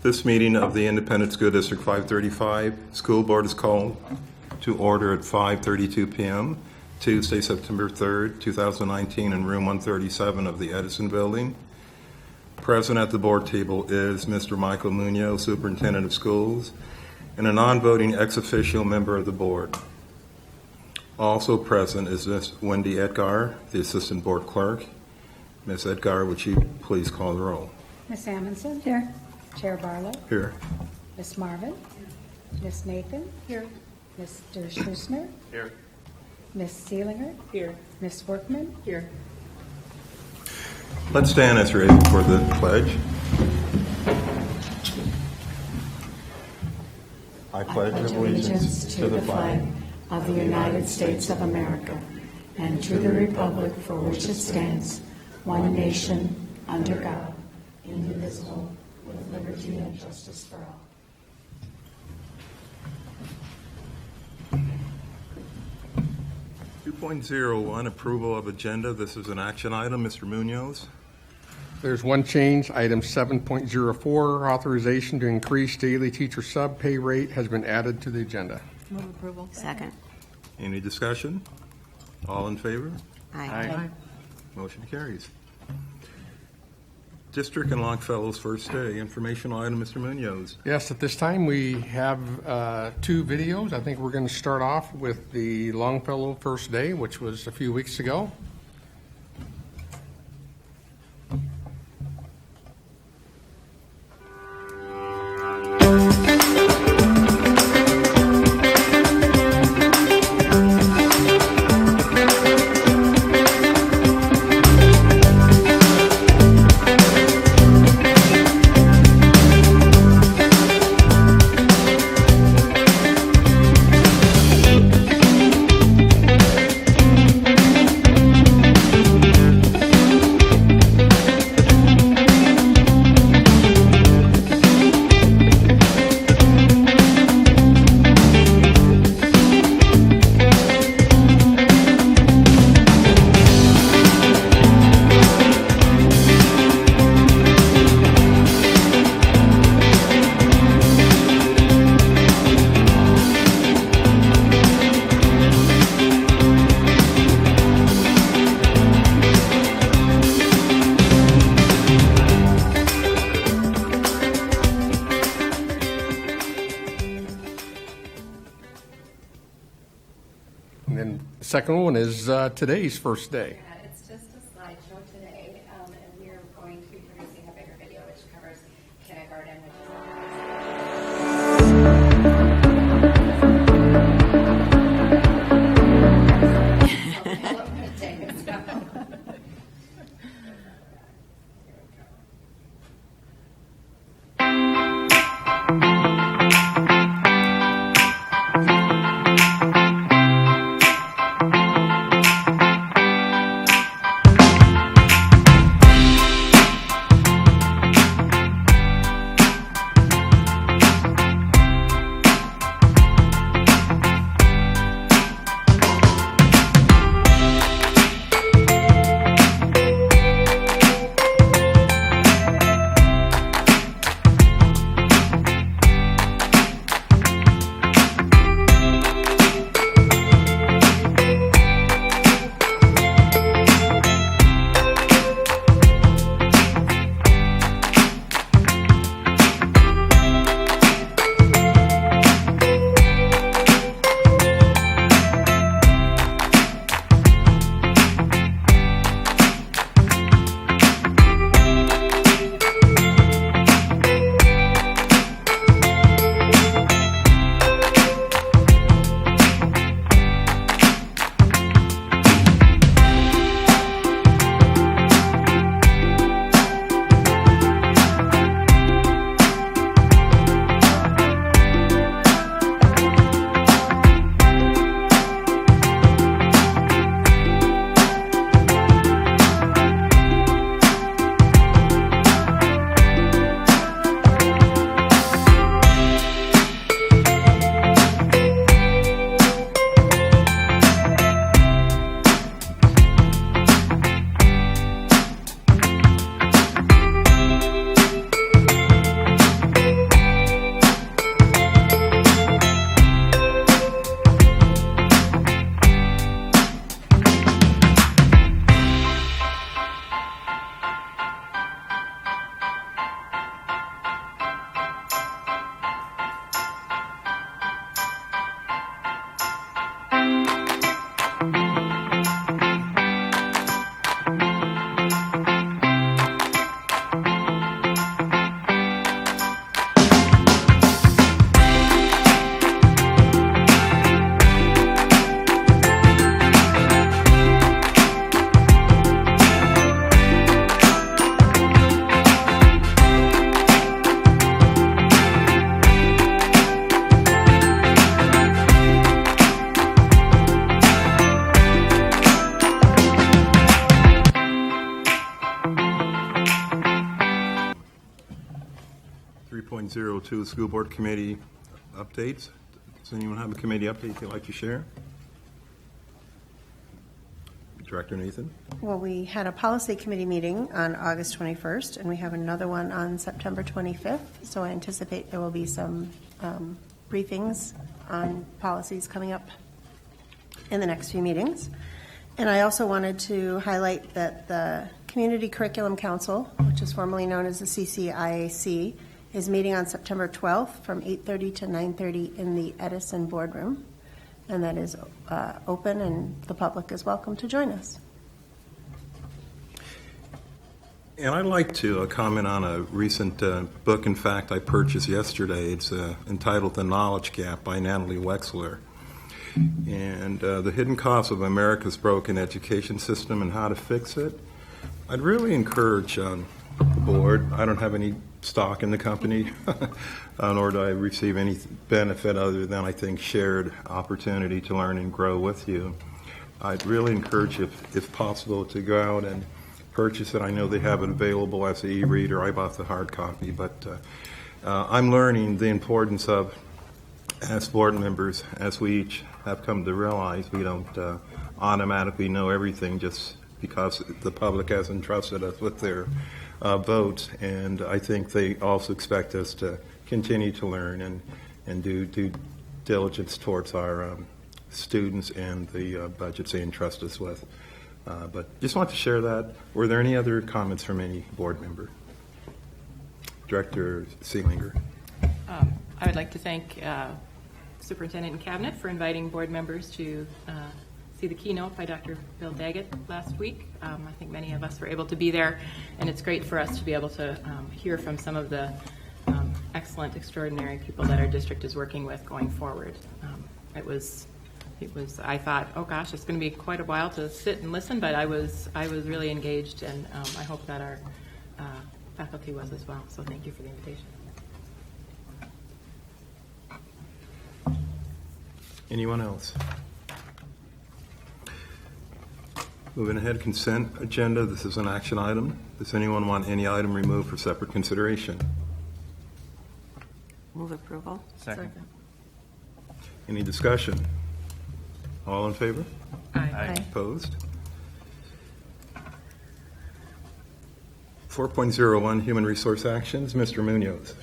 This meeting of the Independent School District 535 School Board is called to order at 5:32 p.m. Tuesday, September 3rd, 2019, in room 137 of the Edison Building. Present at the board table is Mr. Michael Munoz, Superintendent of Schools, and a non-voting ex officio member of the board. Also present is Ms. Wendy Edgar, the Assistant Board Clerk. Ms. Edgar, would you please call the roll? Ms. Amundson? Here. Chair Barlow? Here. Ms. Marvin? Ms. Nathan? Here. Mr. Schusner? Here. Ms. Seelinger? Here. Ms. Workman? Here. Let's stand as ready for the pledge. I pledge Allegiance to the flag of the United States of America and to the republic for which it stands, one nation, under God, indivisible, with liberty and justice for all. .01 approval of agenda. This is an action item. Mr. Munoz. There's one change. Item 7.04, authorization to increase daily teacher sub pay rate has been added to the agenda. Move approval. Second. Any discussion? All in favor? Aye. Motion carries. District and Longfellow's first day. Informational item, Mr. Munoz. Yes, at this time we have two videos. I think we're going to start off with the Longfellow first day, which was a few weeks ago. And then the second one is today's first day. It's just a slideshow today, and we're going to be producing a bigger video which covers kindergarten, which is 3.02, School Board Committee updates. Does anyone have a committee update they'd like to share? Director Nathan? Well, we had a policy committee meeting on August 21st, and we have another one on September 25th. So I anticipate there will be some briefings on policies coming up in the next few meetings. And I also wanted to highlight that the Community Curriculum Council, which is formerly known as the CCIAC, is meeting on September 12th from 8:30 to 9:30 in the Edison Boardroom. And that is open, and the public is welcome to join us. And I'd like to comment on a recent book, in fact, I purchased yesterday. It's entitled The Knowledge Gap by Natalie Wexler. And the hidden costs of America's broken education system and how to fix it. I'd really encourage the board. I don't have any stock in the company, nor do I receive any benefit other than, I think, shared opportunity to learn and grow with you. I'd really encourage you, if possible, to go out and purchase it. I know they have it available as an e-reader. I bought the hard copy, but I'm learning the importance of, as board members, as we each have come to realize, we don't automatically know everything just because the public has entrusted us with their votes, and I think they also expect us to continue to learn and do due diligence towards our students and the budgets they entrust us with. But just want to share that. Were there any other comments from any board member? Director Seelinger. I would like to thank Superintendent and Cabinet for inviting board members to see the keynote by Dr. Bill Daggett last week. I think many of us were able to be there, and it's great for us to be able to hear from some of the excellent, extraordinary people that our district is working with going forward. It was, I thought, oh gosh, it's going to be quite a while to sit and listen, but I was really engaged, and I hope that our faculty was as well. So thank you for the invitation. Anyone else? Moving ahead, consent agenda. This is an action item. Does anyone want any item removed for separate consideration? Move approval. Second. Any discussion? All in favor? Aye. Opposed? 4.01, Human Resource Actions. Mr. Munoz.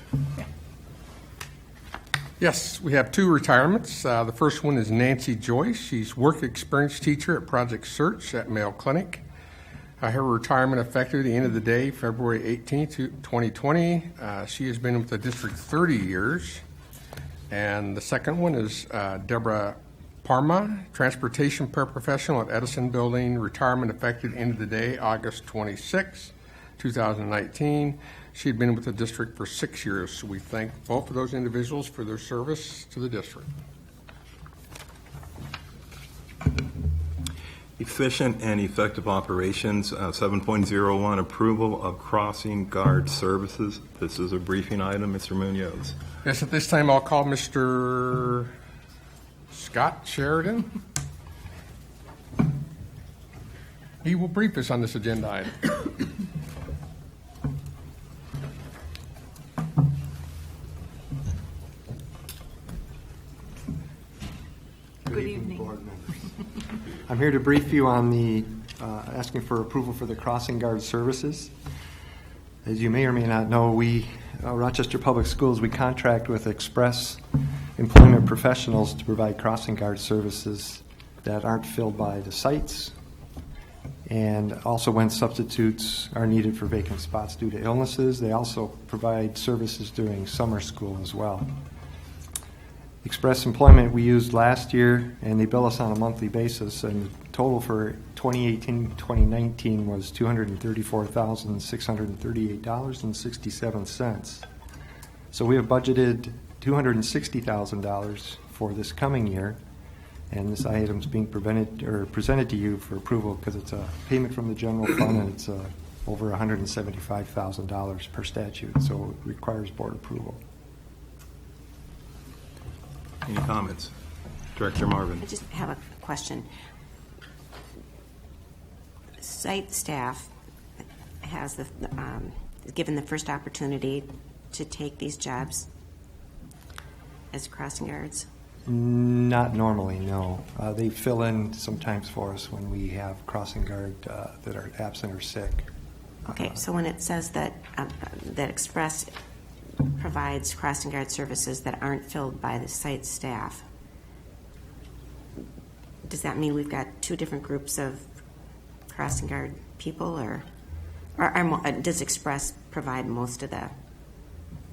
Yes, we have two retirements. The first one is Nancy Joyce. She's work experience teacher at Project Search at Mayo Clinic. Her retirement effective the end of the day, February 18th, 2020. She has been with the district 30 years. And the second one is Deborah Parma, transportation paraprofessional at Edison Building, retirement effective end of the day, August 26, 2019. She had been with the district for 6 years, so we thank both of those individuals for their service to the district. Efficient and effective operations. 7.01, approval of crossing guard services. This is a briefing item. Mr. Munoz. Yes, at this time I'll call Mr. Scott Sheridan. He will brief us on this agenda item. Good evening, board members. I'm here to brief you on the asking for approval for the crossing guard services. As you may or may not know, we, Rochester Public Schools, we contract with Express Employment Professionals to provide crossing guard services that aren't filled by the sites, and also when substitutes are needed for vacant spots due to illnesses. They also provide services during summer school as well. Express Employment we used last year, and they bill us on a monthly basis, and the total for 2018-2019 was $234,638.67. So we have budgeted $260,000 for this coming year, and this item is being presented to you for approval because it's a payment from the general fund, and it's over $175,000 per statute, so it requires board approval. Any comments? Director Marvin. I just have a question. Site staff has given the first opportunity to take these jobs as crossing guards? Not normally, no. They fill in sometimes for us when we have crossing guard that are absent or sick. Okay, so when it says that, that Express provides crossing guard services that aren't filled by the site staff, does that mean we've got two different groups of crossing guard people, or does Express provide most of the?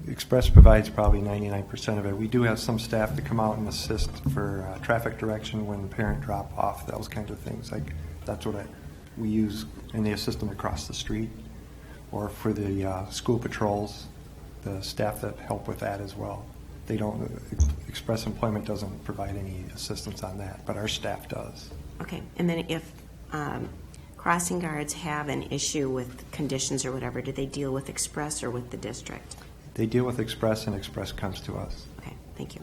Express provides probably 99% of it. We do have some staff that come out and assist for traffic direction when parent drop off, those kinds of things. Like that's what we use, and they assist them across the street, or for the school patrols, the staff that help with that as well. They don't. Express Employment doesn't provide any assistance on that, but our staff does. Okay, and then if crossing guards have an issue with conditions or whatever, do they deal with Express or with the district? They deal with Express, and Express comes to us. Okay, thank you.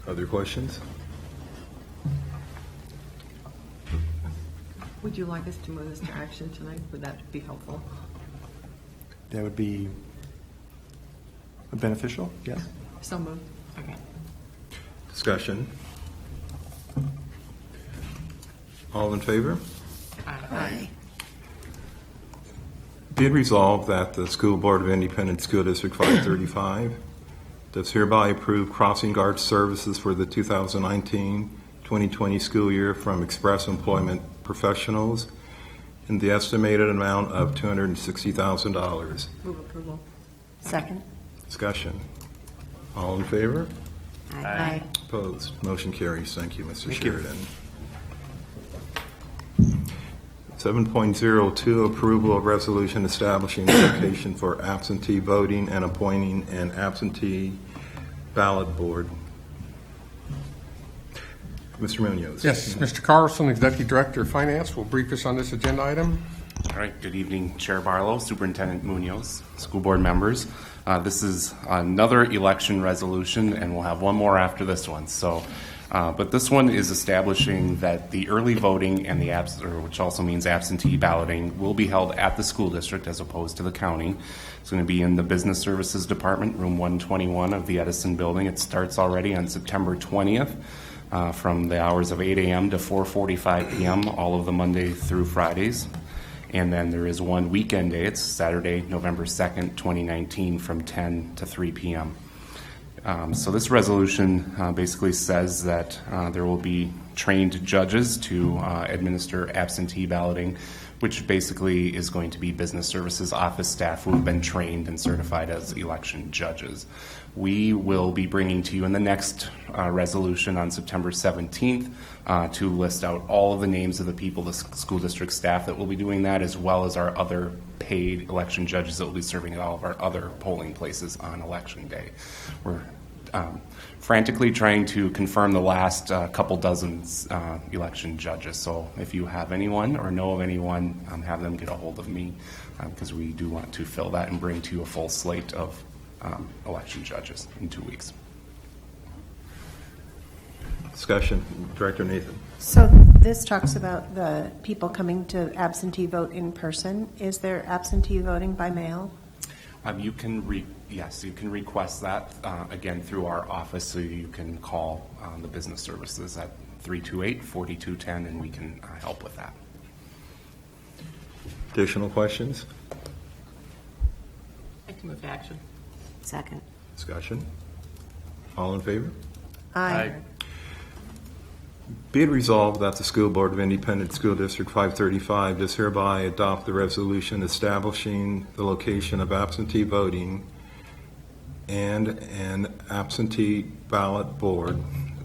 Other questions? Would you like us to move this to action tonight? Would that be helpful? That would be beneficial, yes. So moved. Okay. Discussion? All in favor? Aye. Be it resolved that the School Board of Independent School District 535 does hereby approve crossing guard services for the 2019-2020 school year from Express Employment Professionals in the estimated amount of $260,000. Move approval. Second. Discussion. All in favor? Aye. Opposed? Motion carries. Thank you, Mr. Thank you. Sheridan. 7.02, approval of resolution establishing the location for absentee voting and appointing an absentee ballot board. Mr. Munoz. Yes, Mr. Carlson, Executive Director of Finance, will brief us on this agenda item. All right, good evening, Chair Barlow, Superintendent Munoz, school board members. This is another election resolution, and we'll have one more after this one. But this one is establishing that the early voting and the which also means absentee balloting, will be held at the school district as opposed to the county. It's going to be in the Business Services Department, room 121 of the Edison building. It starts already on September 20th from the hours of 8 a.m. to 4:45 p.m., all of the Monday through Fridays. And then there is one weekend day. It's Saturday, November 2nd, 2019, from 10 to 3 p.m. So this resolution basically says that there will be trained judges to administer absentee balloting, which basically is going to be business services office staff who have been trained and certified as election judges. We will be bringing to you in the next resolution on September 17th to list out all of the names of the people, the school district staff that will be doing that, as well as our other paid election judges that will be serving at all of our other polling places on election day. We're frantically trying to confirm the last couple dozen election judges. So if you have anyone or know of anyone, have them get a hold of me because we do want to fill that and bring to you a full slate of election judges in 2 weeks. Discussion. Director Nathan. So this talks about the people coming to absentee vote in person. Is there absentee voting by mail? You can you can request that again through our office, so you can call the business services at 328-4210 and we can help with that. Additional questions? I'd like to move to action. Second. Discussion. All in favor? Aye. Be it resolved that the School Board of Independent School District 535 does hereby adopt the resolution establishing the location of absentee voting and an absentee ballot board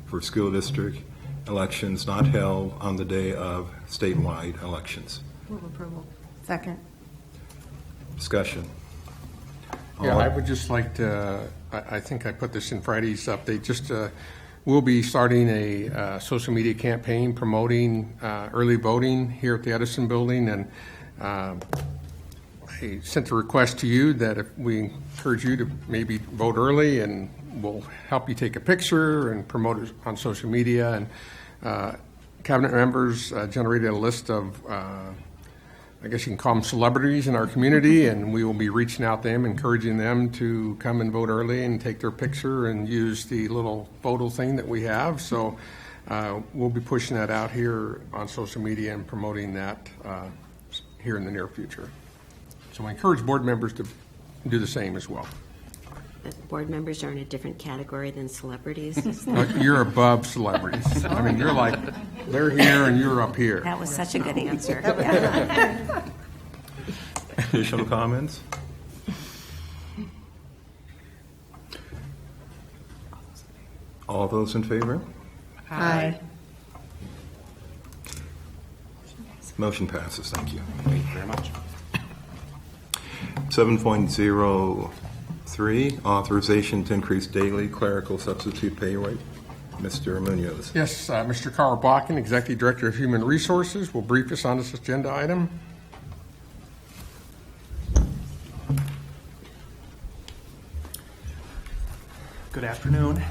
for school district elections not held on the day of statewide elections. Move approval. Second. Discussion. Yeah, I would just like to, I think I put this in Friday's update, just we'll be starting a social media campaign promoting early voting here at the Edison building, and I sent a request to you that if we encourage you to maybe vote early, and we'll help you take a picture and promote it on social media. And cabinet members generated a list of I guess you can call them celebrities in our community, and we will be reaching out to them, encouraging them to come and vote early and take their picture and use the little photo thing that we have. So we'll be pushing that out here on social media and promoting that here in the near future. So I encourage board members to do the same as well. The board members are in a different category than celebrities. You're above celebrities. I mean, you're like, they're here and you're up here. That was such a good answer. Yeah. Additional comments? All those in favor? Aye. Motion passes. Thank you. Thank you very much. 7.03, authorization to increase daily clerical substitute pay rate. Mr. Munoz. Yes, Mr. Carl Bakken, Executive Director of Human Resources, will brief us on this agenda item. Good afternoon.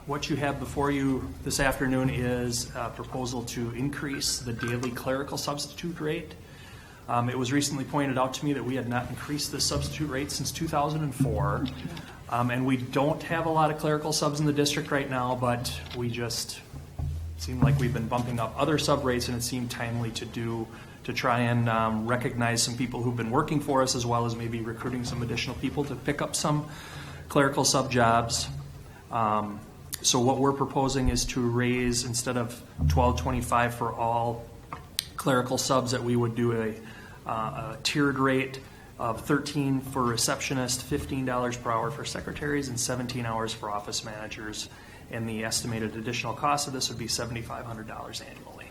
What you have before you this afternoon is a proposal to increase the daily clerical substitute rate. It was recently pointed out to me that we had not increased the substitute rate since 2004. And we don't have a lot of clerical subs in the district right now, but we just seem like we've been bumping up other sub rates, and it seemed timely to try and recognize some people who've been working for us, as well as maybe recruiting some additional people to pick up some clerical sub jobs. So what we're proposing is to raise, instead of $12.25 for all clerical subs, that we would do a tiered rate of $13 for receptionists, $15 per hour for secretaries, and $17 for office managers. And the estimated additional cost of this would be $7,500 annually.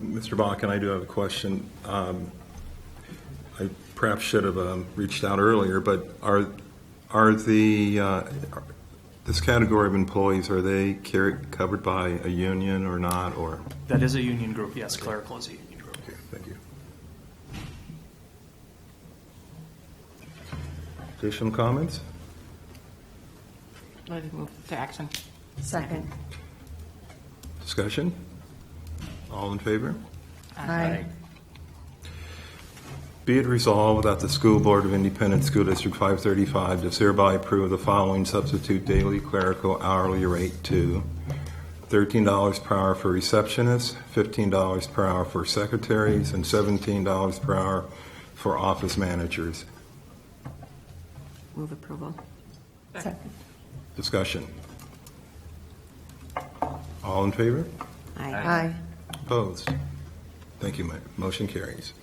Mr. Bakken, I do have a question. I perhaps should have reached out earlier, but are this category of employees, are they covered by a union or not? Or That is a union group, yes. Clerical is a union group. okay, thank you. Additional comments? Let's move to action. Second. Discussion? All in favor? Aye. Be it resolved that the School Board of Independent School District 535 does hereby approve the following substitute daily clerical hourly rate to $13 per hour for receptionists, $15 per hour for secretaries, and $17 per hour for office managers. Move approval. Second. Discussion. All in favor? Aye. Aye. Opposed? Thank you. Motion carries.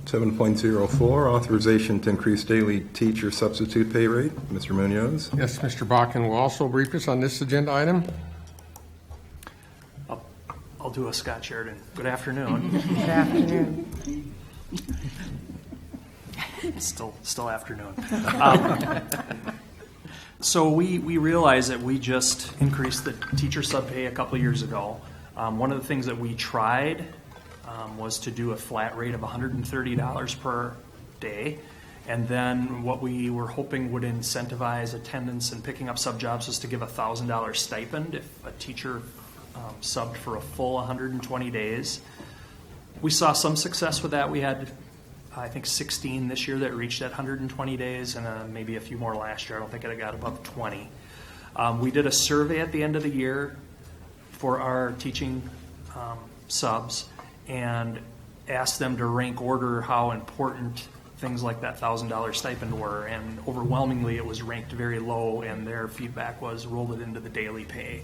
7.04, authorization to increase daily teacher substitute pay rate. Mr. Munoz. Yes, Mr. Bakken will also brief us on this agenda item. I'll do a Scott Sheridan. Good afternoon. Good afternoon. Still afternoon. So we realize that we just increased the teacher sub pay a couple of years ago. One of the things that we tried was to do a flat rate of $130 per day. And then what we were hoping would incentivize attendance and picking up sub jobs was to give a $1,000 stipend if a teacher subbed for a full 120 days. We saw some success with that. We had, I think, 16 this year that reached that 120 days, and maybe a few more last year. I don't think it got above 20. We did a survey at the end of the year for our teaching subs and asked them to rank order how important things like that $1,000 stipend were, and overwhelmingly it was ranked very low, and their feedback was roll it into the daily pay.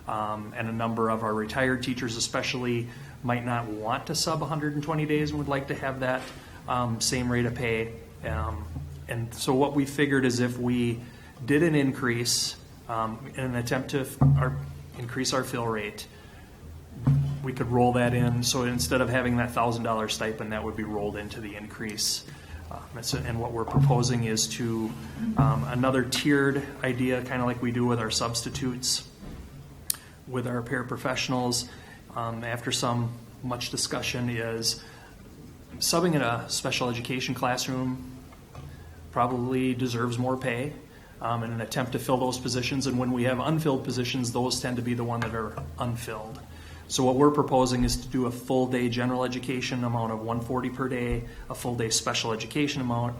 And a number of our retired teachers especially might not want to sub 120 days and would like to have that same rate of pay. And so what we figured is if we did an increase in an attempt to increase our fill rate, we could roll that in. So instead of having that $1,000 stipend, that would be rolled into the increase. And what we're proposing is to another tiered idea, kind of like we do with our substitutes, with our paraprofessionals. After some much discussion, is subbing in a special education classroom probably deserves more pay. in an attempt to fill those positions. And when we have unfilled positions, those tend to be the one that are unfilled. So what we're proposing is to do a full-day general education amount of $140 per day, a full-day special education amount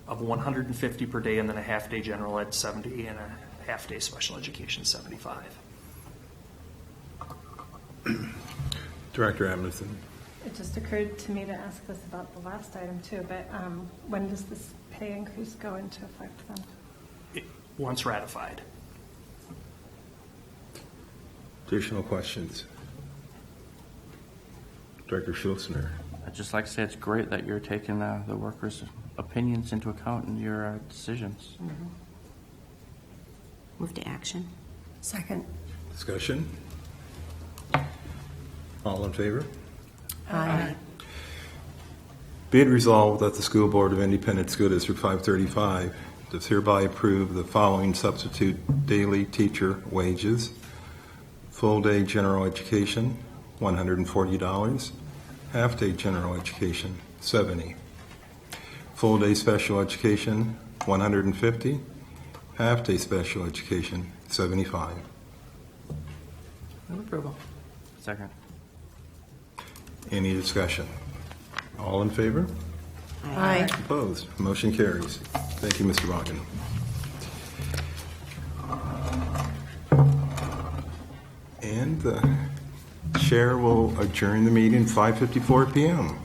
of $150 per day, and then a half-day general ed 70 and a half-day special education 75. Director Amundson. It just occurred to me to ask this about the last item too, but when does this pay increase go into effect then? Once ratified. Additional questions? Director Schulzner. I'd just like to say it's great that you're taking the workers' opinions into account in your decisions. Move to action. Second. Discussion? All in favor? Aye. Be it resolved that the School Board of Independent School District 535 does hereby approve the following substitute daily teacher wages. Full-day general education, $140. Half-day general education, $70. Full-day special education, $150. Half-day special education, $75. Move approval. Second. Any discussion? All in favor? Aye. Opposed? Motion carries. Thank you, Mr. Vaughan. And the chair will adjourn the meeting 5:54 p.m.